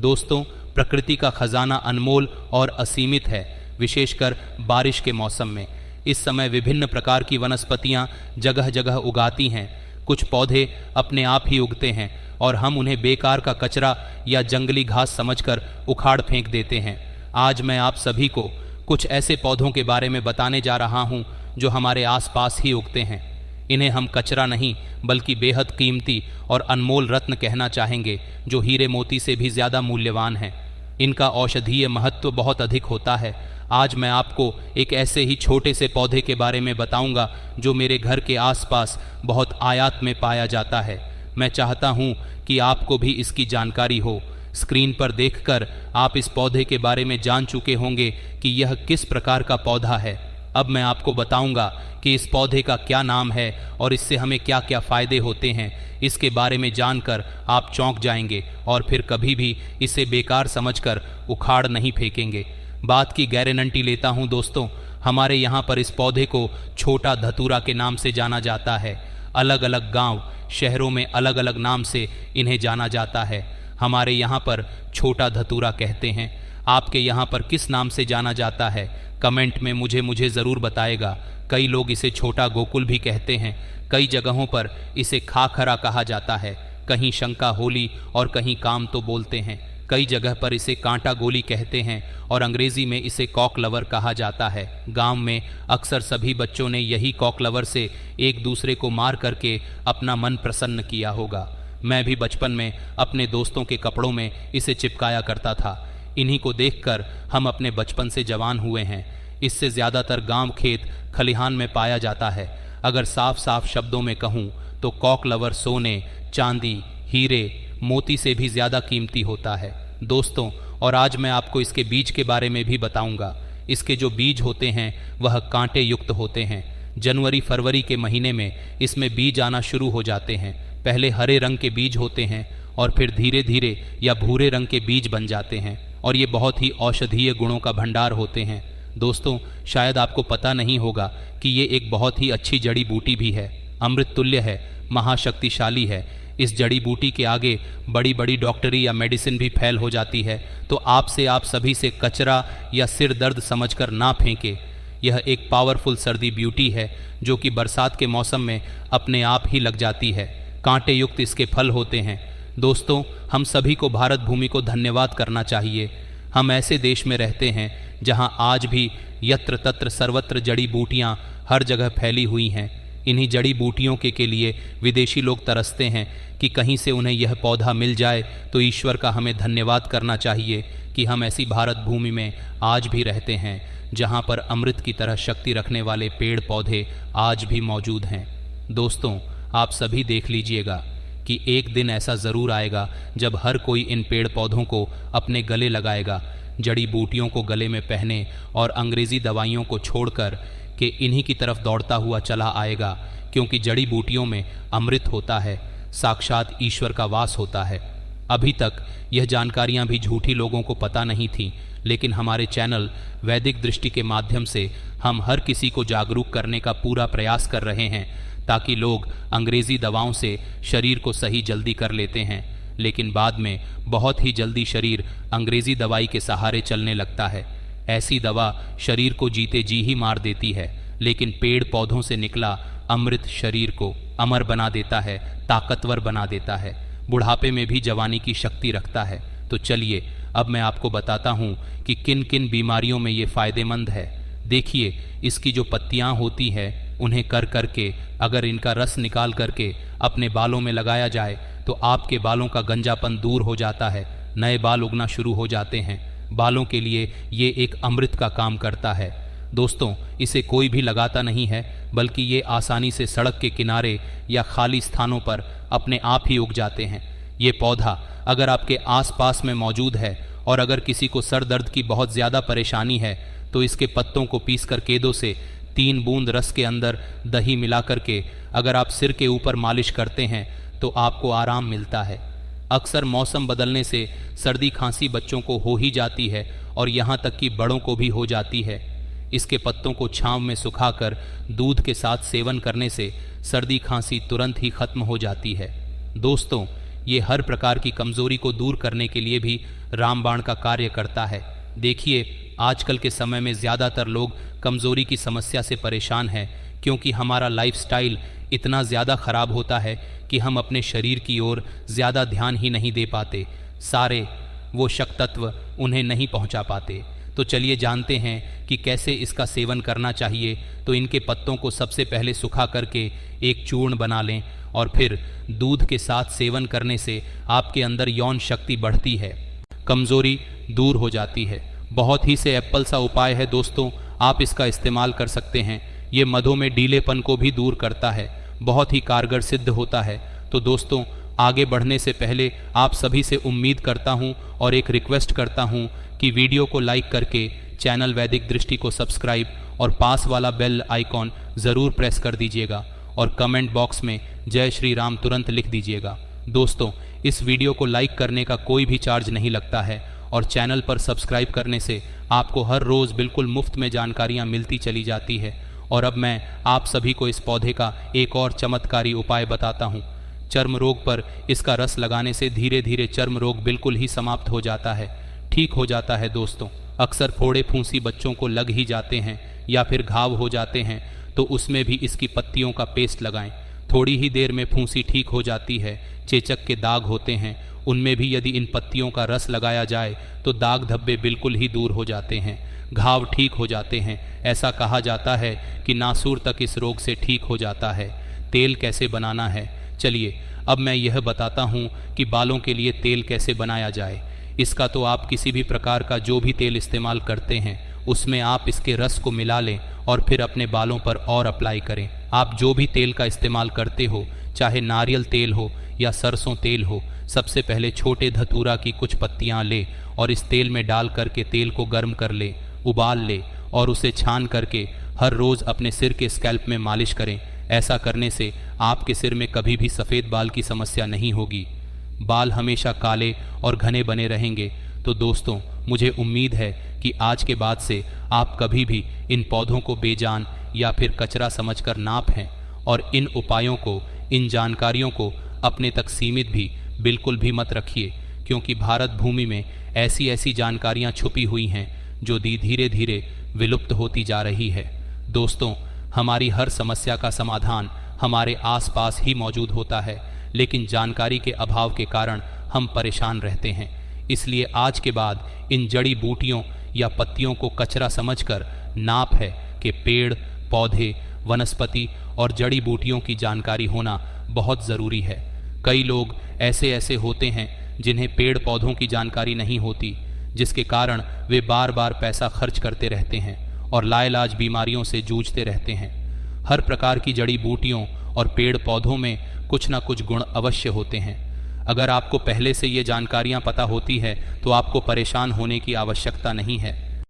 दोस्तों, प्रकृति का खजाना अनमोल और असीमित है, विशेषकर बारिश के मौसम में। इस समय विभिन्न प्रकार की वनस्पतियां जगह जगह उगाती हैं। कुछ पौधे अपने आप ही उगते हैं और हम उन्हें बेकार का कचरा या जंगली घास समझकर उखाड़ फेंक देते हैं। आज मैं आप सभी को कुछ ऐसे पौधों के बारे में बताने जा रहा हूं जो हमारे आसपास ही उगते हैं। इन्हें हम कचरा नहीं बल्कि बेहद कीमती और अनमोल रत्न कहना चाहेंगे, जो हीरे मोती से भी ज़्यादा मूल्यवान हैं। इनका औषधीय महत्व बहुत अधिक होता है। आज मैं आपको एक ऐसे ही छोटे से पौधे के बारे में बताऊंगा जो मेरे घर के आसपास बहुत आयात में पाया जाता है। मैं चाहता हूं कि आपको भी इसकी जानकारी हो। स्क्रीन पर देखकर आप इस पौधे के बारे में जान चुके होंगे कि यह किस प्रकार का पौधा है। अब मैं आपको बताऊंगा कि इस पौधे का क्या नाम है और इससे हमें क्या क्या फ़ायदे होते हैं। इसके बारे में जानकर आप चौंक जाएंगे और फिर कभी भी इसे बेकार समझकर उखाड़ नहीं फेंकेंगे। बात की गारंटी लेता हूं दोस्तों, हमारे यहाँ पर इस पौधे को छोटा धतूरा के नाम से जाना जाता है। अलग अलग गांव, शहरों में अलग अलग नाम से इन्हें जाना जाता है। हमारे यहाँ पर छोटा धतूरा कहते हैं। आपके यहाँ पर किस नाम से जाना जाता है, कमेंट में मुझे ज़रूर बताएगा। कई लोग इसे छोटा गोकुल भी कहते हैं। कई जगहों पर इसे खाखरा कहा जाता है, कहीं शंका होली और कहीं काम तो बोलते हैं। कई जगह पर इसे कांटा गोली कहते हैं और अंग्रेज़ी में इसे कॉक लवर कहा जाता है। गांव में अक्सर सभी बच्चों ने यही कॉक लवर से एक दूसरे को मार करके अपना मन प्रसन्न किया होगा। मैं भी बचपन में अपने दोस्तों के कपड़ों में इसे चिपकाया करता था। इन्हीं को देखकर हम अपने बचपन से जवान हुए हैं। इससे ज़्यादातर गांव, खेत, खलिहान में पाया जाता है। अगर साफ साफ शब्दों में कहूँ तो कॉक लवर सोने, चांदी, हीरे, मोती से भी ज़्यादा कीमती होता है दोस्तों। और आज मैं आपको इसके बीज के बारे में भी बताऊंगा। इसके जो बीज होते हैं वह कांटे युक्त होते हैं। जनवरी फरवरी के महीने में इसमें बीज आना शुरू हो जाते हैं। पहले हरे रंग के बीज होते हैं और फिर धीरे धीरे या भूरे रंग के बीज बन जाते हैं और ये बहुत ही औषधीय गुणों का भंडार होते हैं। दोस्तों, शायद आपको पता नहीं होगा कि ये एक बहुत ही अच्छी जड़ी बूटी भी है, अमृत तुल्य है, महाशक्तिशाली है। इस जड़ी बूटी के आगे बड़ी बड़ी डॉक्टरी या मेडिसिन भी फैल हो जाती है। तो आप सभी से कचरा या सिर दर्द समझकर ना फेंके। यह एक पावरफुल सर्दी ब्यूटी है जो कि बरसात के मौसम में अपने आप ही लग जाती है। कांटे युक्त इसके फल होते हैं। दोस्तों, हम सभी को भारत भूमि को धन्यवाद करना चाहिए। हम ऐसे देश में रहते हैं जहां आज भी यत्र तत्र सर्वत्र जड़ी बूटियां हर जगह फैली हुई हैं। इन्हीं जड़ी बूटियों के लिए विदेशी लोग तरसते हैं कि कहीं से उन्हें यह पौधा मिल जाए। तो ईश्वर का हमें धन्यवाद करना चाहिए कि हम ऐसी भारत भूमि में आज भी रहते हैं जहां पर अमृत की तरह शक्ति रखने वाले पेड़ पौधे आज भी मौजूद हैं। दोस्तों, आप सभी देख लीजिएगा कि एक दिन ऐसा ज़रूर आएगा जब हर कोई इन पेड़ पौधों को अपने गले लगाएगा, जड़ी बूटियों को गले में पहने और अंग्रेज़ी दवाइयों को छोड़कर के इन्हीं की तरफ दौड़ता हुआ चला आएगा, क्योंकि जड़ी बूटियों में अमृत होता है, साक्षात ईश्वर का वास होता है। अभी तक यह जानकारियां भी झूठी लोगों को पता नहीं थीं, लेकिन हमारे चैनल वैदिक दृष्टि के माध्यम से हम हर किसी को जागरूक करने का पूरा प्रयास कर रहे हैं, ताकि लोग अंग्रेज़ी दवाओं से शरीर को सही जल्दी कर लेते हैं, लेकिन बाद में बहुत ही जल्दी शरीर अंग्रेज़ी दवाई के सहारे चलने लगता है। ऐसी दवा शरीर को जीते जी ही मार देती है, लेकिन पेड़ पौधों से निकला अमृत शरीर को अमर बना देता है, ताकतवर बना देता है, बुढ़ापे में भी जवानी की शक्ति रखता है। तो चलिए अब मैं आपको बताता हूँ कि किन किन बीमारियों में ये फ़ायदेमंद है। देखिए, इसकी जो पत्तियाँ होती हैं उन्हें कर करके अगर इनका रस निकाल करके अपने बालों में लगाया जाए तो आपके बालों का गंजापन दूर हो जाता है, नए बाल उगना शुरू हो जाते हैं। बालों के लिए ये एक अमृत का काम करता है। दोस्तों, इसे कोई भी लगाता नहीं है, बल्कि ये आसानी से सड़क के किनारे या खाली स्थानों पर अपने आप ही उग जाते हैं। ये पौधा अगर आपके आसपास में मौजूद है और अगर किसी को सर दर्द की बहुत ज़्यादा परेशानी है तो इसके पत्तों को पीसकर केदों से 3 बूंद रस के अंदर दही मिला करके अगर आप सिर के ऊपर मालिश करते हैं तो आपको आराम मिलता है। अक्सर मौसम बदलने से सर्दी खांसी बच्चों को हो ही जाती है और यहाँ तक कि बड़ों को भी हो जाती है। इसके पत्तों को छांव में सुखाकर दूध के साथ सेवन करने से सर्दी खांसी तुरंत ही खत्म हो जाती है। दोस्तों, ये हर प्रकार की कमजोरी को दूर करने के लिए भी रामबाण का कार्य करता है। देखिए, आजकल के समय में ज़्यादातर लोग कमजोरी की समस्या से परेशान हैं, क्योंकि हमारा लाइफस्टाइल इतना ज़्यादा ख़राब होता है कि हम अपने शरीर की ओर ज़्यादा ध्यान ही नहीं दे पाते, सारे वो शक्त तत्व उन्हें नहीं पहुंचा पाते। तो चलिए जानते हैं कि कैसे इसका सेवन करना चाहिए। तो इनके पत्तों को सबसे पहले सुखा करके एक चूर्ण बना लें और फिर दूध के साथ सेवन करने से आपके अंदर यौन शक्ति बढ़ती है, कमज़ोरी दूर हो जाती है। बहुत ही से एप्पल सा उपाय है दोस्तों, आप इसका इस्तेमाल कर सकते हैं। ये मधों में ढीलेपन को भी दूर करता है, बहुत ही कारगर सिद्ध होता है। तो दोस्तों, आगे बढ़ने से पहले आप सभी से उम्मीद करता हूं और एक रिक्वेस्ट करता हूं कि वीडियो को लाइक करके चैनल वैदिक दृष्टि को सब्सक्राइब और पास वाला बेल आइकॉन ज़रूर प्रेस कर दीजिएगा और कमेंट बॉक्स में जय श्री राम तुरंत लिख दीजिएगा। दोस्तों, इस वीडियो को लाइक करने का कोई भी चार्ज नहीं लगता है और चैनल पर सब्सक्राइब करने से आपको हर रोज़ बिल्कुल मुफ्त में जानकारियाँ मिलती चली जाती है। और अब मैं आप सभी को इस पौधे का एक और चमत्कारी उपाय बताता हूँ। चर्म रोग पर इसका रस लगाने से धीरे धीरे चर्म रोग बिल्कुल ही समाप्त हो जाता है, ठीक हो जाता है। दोस्तों, अक्सर फोड़े फूंसी बच्चों को लग ही जाते हैं या फिर घाव हो जाते हैं, तो उसमें भी इसकी पत्तियों का पेस्ट लगाएं। थोड़ी ही देर में फूंसी ठीक हो जाती है। चेचक के दाग होते हैं, उनमें भी यदि इन पत्तियों का रस लगाया जाए तो दाग धब्बे बिल्कुल ही दूर हो जाते हैं, घाव ठीक हो जाते हैं। ऐसा कहा जाता है कि नासूर तक इस रोग से ठीक हो जाता है। तेल कैसे बनाना है, चलिए अब मैं यह बताता हूँ कि बालों के लिए तेल कैसे बनाया जाए। इसका तो आप किसी भी प्रकार का जो भी तेल इस्तेमाल करते हैं उसमें आप इसके रस को मिला लें और फिर अपने बालों पर और अप्लाई करें। आप जो भी तेल का इस्तेमाल करते हो, चाहे नारियल तेल हो या सरसों तेल हो, सबसे पहले छोटे धतूरा की कुछ पत्तियां ले और इस तेल में डाल करके तेल को गर्म कर ले, उबाल ले और उसे छान करके हर रोज़ अपने सिर के स्कैल्प में मालिश करें। ऐसा करने से आपके सिर में कभी भी सफ़ेद बाल की समस्या नहीं होगी, बाल हमेशा काले और घने बने रहेंगे। तो दोस्तों, मुझे उम्मीद है कि आज के बाद से आप कभी भी इन पौधों को बेजान या फिर कचरा समझकर ना हैं और इन उपायों को, इन जानकारियों को अपने तक सीमित भी बिल्कुल भी मत रखिए, क्योंकि भारत भूमि में ऐसी ऐसी जानकारियाँ छुपी हुई हैं जो धीरे धीरे विलुप्त होती जा रही है। दोस्तों, हमारी हर समस्या का समाधान हमारे आसपास ही मौजूद होता है, लेकिन जानकारी के अभाव के कारण हम परेशान रहते हैं। इसलिए आज के बाद इन जड़ी बूटियों या पत्तियों को कचरा समझकर नाप है कि पेड़, पौधे, वनस्पति और जड़ी बूटियों की जानकारी होना बहुत ज़रूरी है। कई लोग ऐसे ऐसे होते हैं जिन्हें पेड़ पौधों की जानकारी नहीं होती, जिसके कारण वे बार बार पैसा खर्च करते रहते हैं और लाइलाज बीमारियों से जूझते रहते हैं। हर प्रकार की जड़ी बूटियों और पेड़ पौधों में कुछ ना कुछ गुण अवश्य होते हैं। अगर आपको पहले से ये जानकारियाँ पता होती है तो आपको परेशान होने की आवश्यकता नहीं है।